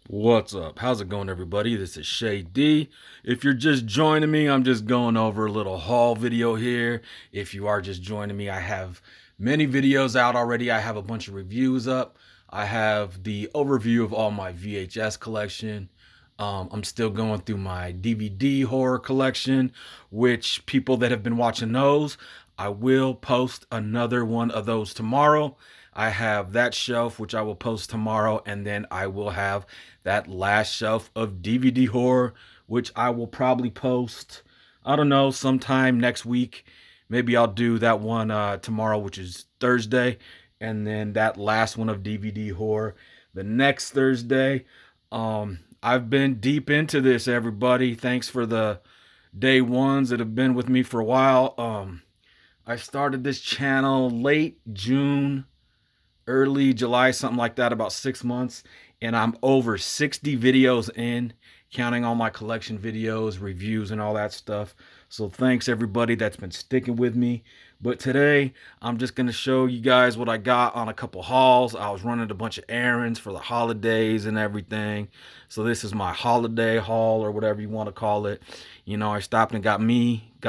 What's up? How's it going, everybody? This is Shay D. If you're just joining me, I'm just going over a little haul video here. If you are just joining me, I have many videos out already. I have a bunch of reviews up. I have the overview of all my VHS collection. I'm still going through my DVD horror collection, which people that have been watching those, I will post another one of those tomorrow. I have that shelf, which I will post tomorrow, and then I will have that last shelf of DVD horror, which I will probably post, I don't know, sometime next week. Maybe I'll do that one tomorrow, which is Thursday, and then that last one of DVD horror the next Thursday. I've been deep into this, everybody. Thanks for the day ones that have been with me for a while. I started this channel late June, early July, something like that, about 6 months. And I'm over 60 videos in, counting all my collection videos, reviews, and all that stuff. So thanks everybody that's been sticking with me. But today, I'm just going to show you guys what I got on a couple hauls. I was running a bunch of errands for the holidays and everything. So this is my holiday haul, or whatever you want to call it. You know, I stopped and got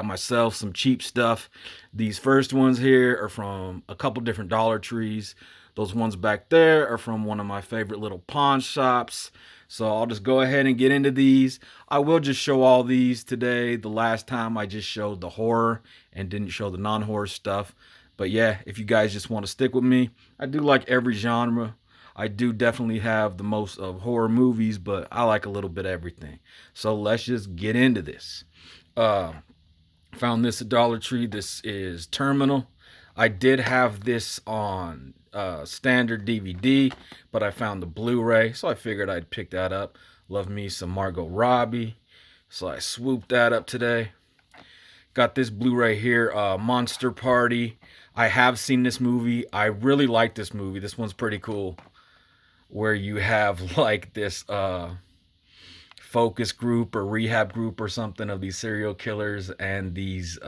myself some cheap stuff. These first ones here are from a couple different Dollar Trees. Those ones back there are from one of my favorite little pawn shops. So I'll just go ahead and get into these. I will just show all these today. The last time I just showed the horror and didn't show the non-horror stuff. But yeah, if you guys just want to stick with me, I do like every genre. I do definitely have the most of horror movies, but I like a little bit of everything. So let's just get into this. Uh, Found this at Dollar Tree. This is Terminal. I did have this on standard DVD, but I found the Blu-ray, so I figured I'd pick that up. Love me some Margot Robbie, so I swooped that up today. Got this Blu-ray here, Monster Party. I have seen this movie. I really like this movie. This one's pretty cool, where you have like this focus group or rehab group or something of these serial killers, and these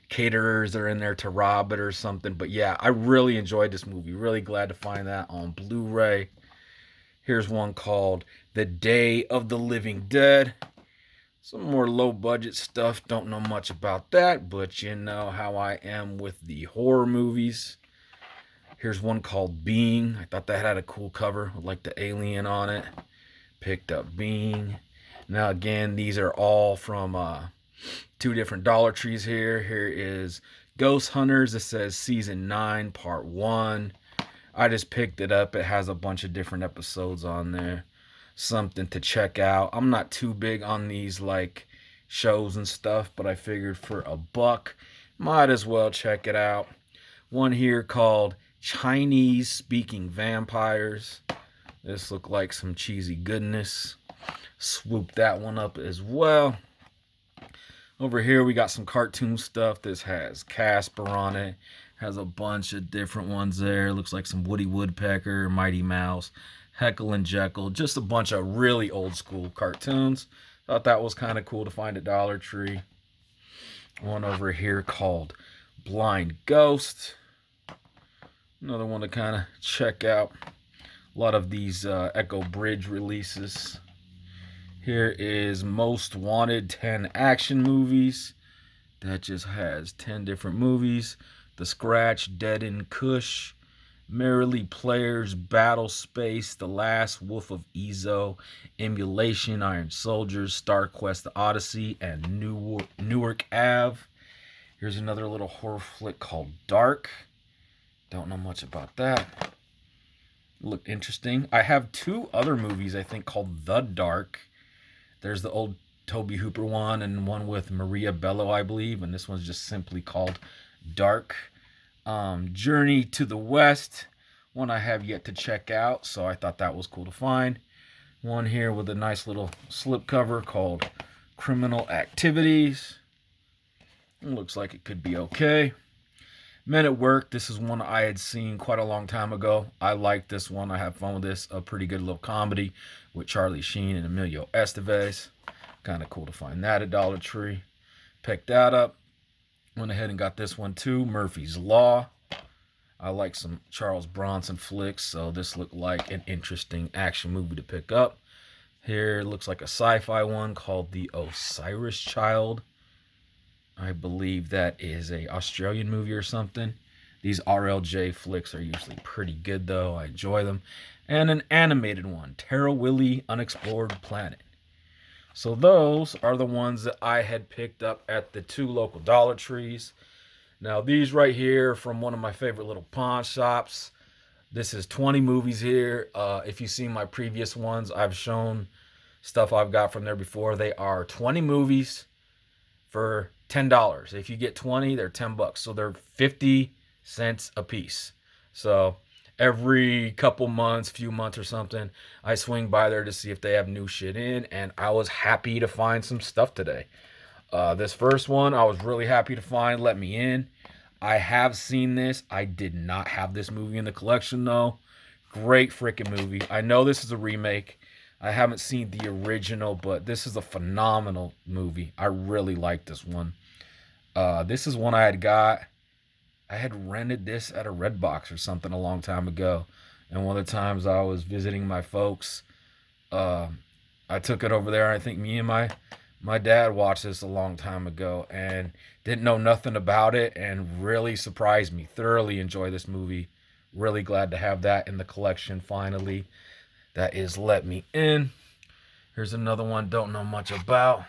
caterers are in there to rob it or something. But yeah, I really enjoyed this movie. Really glad to find that on Blu-ray. Here's one called The Day of the Living Dead. Some more low budget stuff. Don't know much about that, but you know how I am with the horror movies. Here's one called Being. I thought that had a cool cover with like the alien on it. Picked up Being. Now again, these are all from two different Dollar Trees here. Here is Ghost Hunters. It says season 9 part 1. I just picked it up. It has a bunch of different episodes on there. Something to check out. I'm not too big on these like shows and stuff, but I figured for $1, might as well check it out. One here called Chinese Speaking Vampires. This looked like some cheesy goodness. Swoop that one up as well. Over here we got some cartoon stuff. This has Casper on it. Has a bunch of different ones there. Looks like some Woody Woodpecker, Mighty Mouse, Heckle and Jekyll. Just a bunch of really old school cartoons. Thought that was kind of cool to find at Dollar Tree. One over here called Blind Ghost. Another one to kind of check out. A lot of these Echo Bridge releases. Here is Most Wanted 10 action movies. That just has 10 different movies. The Scratch, Dead in Kush, Merrily Players, Battle Space, The Last Wolf of Ezo, Emulation, Iron Soldiers, Star Quest The Odyssey, and Newark Ave. Here's another little horror flick called Dark. Don't know much about that. Look interesting. I have two other movies, I think, called The Dark. There's the old Toby Hooper one and one with Maria Bello, I believe. And this one's just simply called Dark. Journey to the West. One I have yet to check out, so I thought that was cool to find. One here with a nice little slipcover called Criminal Activities. It looks like it could be okay. Men at Work. This is one I had seen quite a long time ago. I like this one. I have fun with this. A pretty good little comedy with Charlie Sheen and Emilio Estevez. Kind of cool to find that at Dollar Tree. Picked that up. Went ahead and got this one too. Murphy's Law. I like some Charles Bronson flicks, so this looked like an interesting action movie to pick up. Here looks like a sci-fi one called The Osiris Child. I believe that is a Australian movie or something. These RLJ flicks are usually pretty good though. I enjoy them. And an animated one, Terra Willy Unexplored Planet. So those are the ones that I had picked up at the two local Dollar Trees. Now these right here from one of my favorite little pawn shops. This is 20 movies here. If you've seen my previous ones, I've shown stuff I've got from there before. They are 20 movies for $10. If you get 20, they're $10. So they're 50 cents a piece. So every couple months, few months or something, I swing by there to see if they have new shit in, and I was happy to find some stuff today. This first one, I was really happy to find. Let me in. I have seen this. I did not have this movie in the collection though. Great freaking movie. I know this is a remake. I haven't seen the original, but this is a phenomenal movie. I really like this one. This is one I had got. I had rented this at a Redbox or something a long time ago. And one of the times I was visiting my folks, I took it over there. I think me and my dad watched this a long time ago and didn't know nothing about it and really surprised me. Thoroughly enjoy this movie. Really glad to have that in the collection finally. That is Let Me In. Here's another one don't know much about.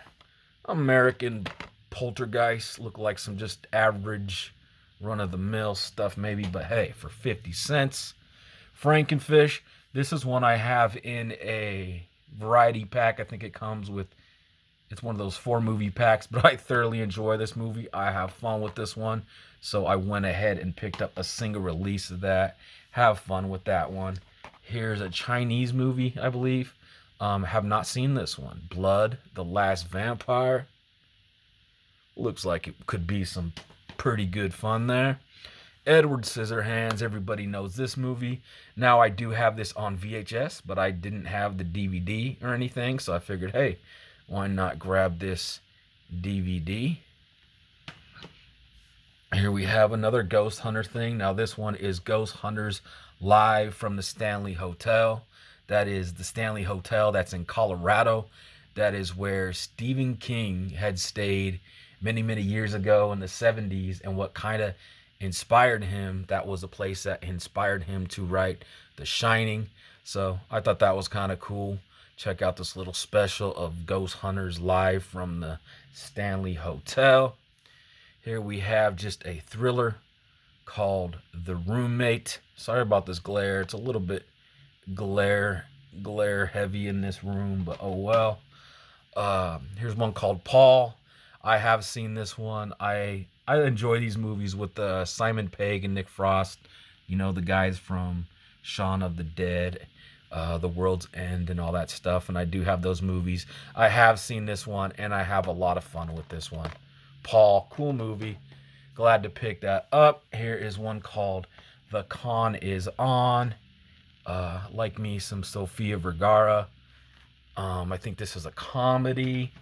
American Poltergeist. Look like some just average run-of-the-mill stuff maybe, but hey, for 50 cents. Frankenfish. This is one I have in a variety pack. I think it comes with, it's one of those 4 movie packs, but I thoroughly enjoy this movie. I have fun with this one, so I went ahead and picked up a single release of that. Have fun with that one. Here's a Chinese movie, I believe. Have not seen this one. Blood, The Last Vampire. Looks like it could be some pretty good fun there. Edward Scissorhands, everybody knows this movie. Now I do have this on VHS, but I didn't have the DVD or anything, so I figured, hey, why not grab this DVD? Here we have another Ghost Hunter thing. Now this one is Ghost Hunters Live from the Stanley Hotel. That is the Stanley Hotel that's in Colorado. That is where Stephen King had stayed many, many years ago in the 70s, and what kind of inspired him, that was a place that inspired him to write The Shining. So I thought that was kind of cool. Check out this little special of Ghost Hunters Live from the Stanley Hotel. Here we have just a thriller called The Roommate. Sorry about this glare. It's a little bit glare heavy in this room, but oh well. Here's one called Paul. I have seen this one. I enjoy these movies with Simon Pegg and Nick Frost. You know, the guys from Shaun of the Dead, The World's End, and all that stuff. And I do have those movies. I have seen this one, and I have a lot of fun with this one. Paul, cool movie. Glad to pick that up. Here is one called The Con Is On. Like me, some Sofia Vergara. I think this is a comedy.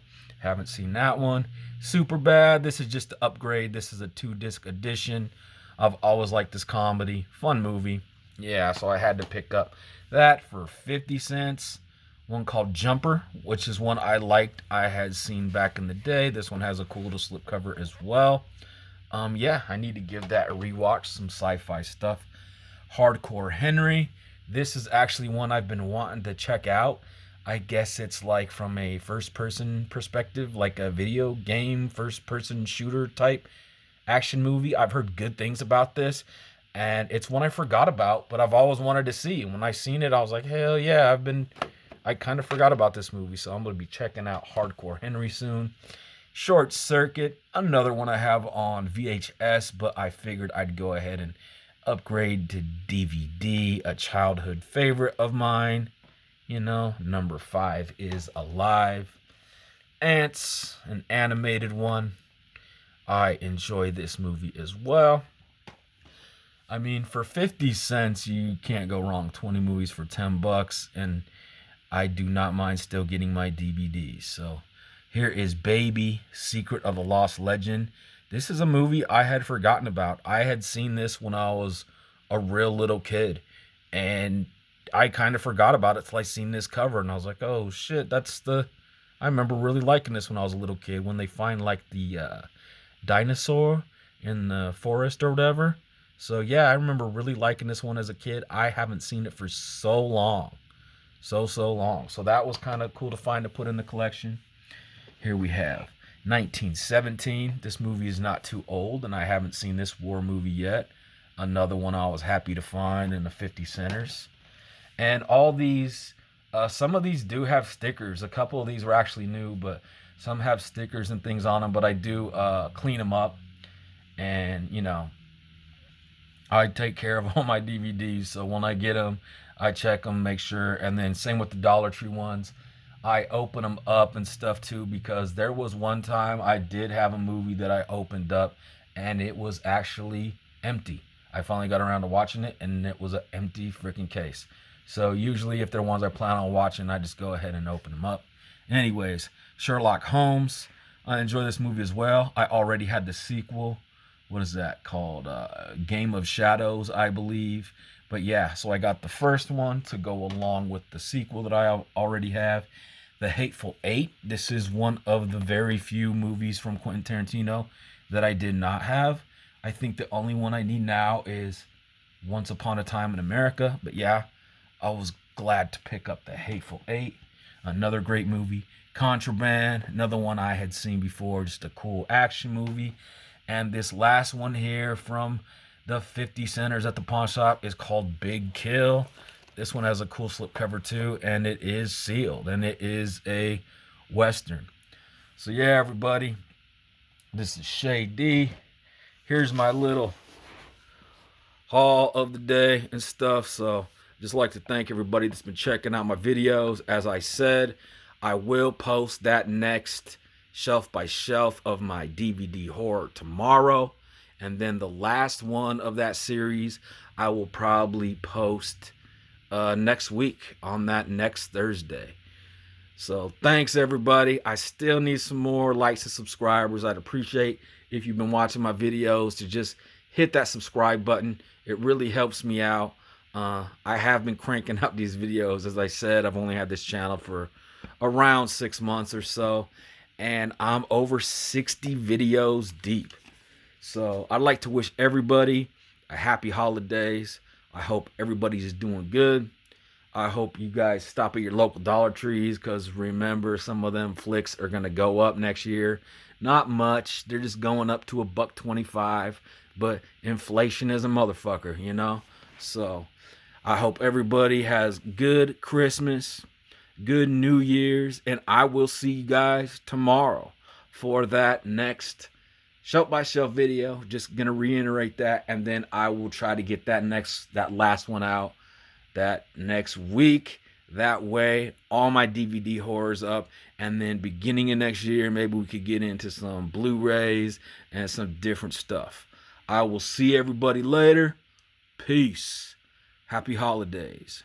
Haven't seen that one. Superbad. This is just the upgrade. This is a 2-disc edition. I've always liked this comedy. Fun movie. Yeah, so I had to pick up that for 50 cents. One called Jumper, which is one I liked. I had seen back in the day. This one has a cool little slipcover as well. Yeah, I need to give that a rewatch. Some sci-fi stuff. Hardcore Henry. This is actually one I've been wanting to check out. I guess it's like from a first-person perspective, like a video game first-person shooter type action movie. I've heard good things about this, and it's one I forgot about, but I've always wanted to see. And when I seen it, I was like, hell yeah, I kind of forgot about this movie, so I'm going to be checking out Hardcore Henry soon. Short Circuit, another one I have on VHS, but I figured I'd go ahead and upgrade to DVD, a childhood favorite of mine. You know, number 5 is Alive. Ants, an animated one. I enjoy this movie as well. I mean, for 50 cents, you can't go wrong. 20 movies for $10, and I do not mind still getting my DVDs. So here is Baby, Secret of the Lost Legend. This is a movie I had forgotten about. I had seen this when I was a real little kid. And I kind of forgot about it till I seen this cover, and I was like, oh shit, I remember really liking this when I was a little kid, when they find like the dinosaur in the forest or whatever. So yeah, I remember really liking this one as a kid. I haven't seen it for so long. So long. So that was kind of cool to find, to put in the collection. Here we have 1917. This movie is not too old, and I haven't seen this war movie yet. Another one I was happy to find in the 50 centers. And all these, some of these do have stickers. A couple of these were actually new, but some have stickers and things on them. But I do clean them up, and I take care of all my DVDs. So when I get them, I check them, make sure. And then same with the Dollar Tree ones. I open them up and stuff too, because there was one time I did have a movie that I opened up and it was actually empty. I finally got around to watching it and it was an empty freaking case. So usually if they're ones I plan on watching, I just go ahead and open them up. Anyways, Sherlock Holmes. I enjoy this movie as well. I already had the sequel. What is that called? Game of Shadows, I believe. But yeah, so I got the first one to go along with the sequel that I already have. The Hateful Eight. This is one of the very few movies from Quentin Tarantino that I did not have. I think the only one I need now is Once Upon a Time in America. But yeah, I was glad to pick up the Hateful Eight. Another great movie. Contraband, another one I had seen before, just a cool action movie. And this last one here from the 50 centers at the pawn shop is called Big Kill. This one has a cool slipcover too, and it is sealed, and it is a Western. So yeah, everybody, this is Shay D. Here's my little haul of the day and stuff. So just like to thank everybody that's been checking out my videos. As I said, I will post that next shelf by shelf of my DVD horror tomorrow. And then the last one of that series, I will probably post next week on that next Thursday. So thanks everybody. I still need some more likes and subscribers. I'd appreciate if you've been watching my videos to just hit that subscribe button. It really helps me out. I have been cranking up these videos. As I said, I've only had this channel for around 6 months or so, and I'm over 60 videos deep. So I'd like to wish everybody a happy holidays. I hope everybody's doing good. I hope you guys stop at your local Dollar Trees, because remember, some of them flicks are going to go up next year. Not much. They're just going up to $1.25. But inflation is a motherfucker, So I hope everybody has good Christmas, good New Year's, and I will see you guys tomorrow for that next shelf by shelf video. Just gonna reiterate that, and then I will try to get that last one out that next week. That way all my DVD horrors up, and then beginning of next year maybe we could get into some Blu-rays and some different stuff. I will see everybody later. Peace. Happy holidays.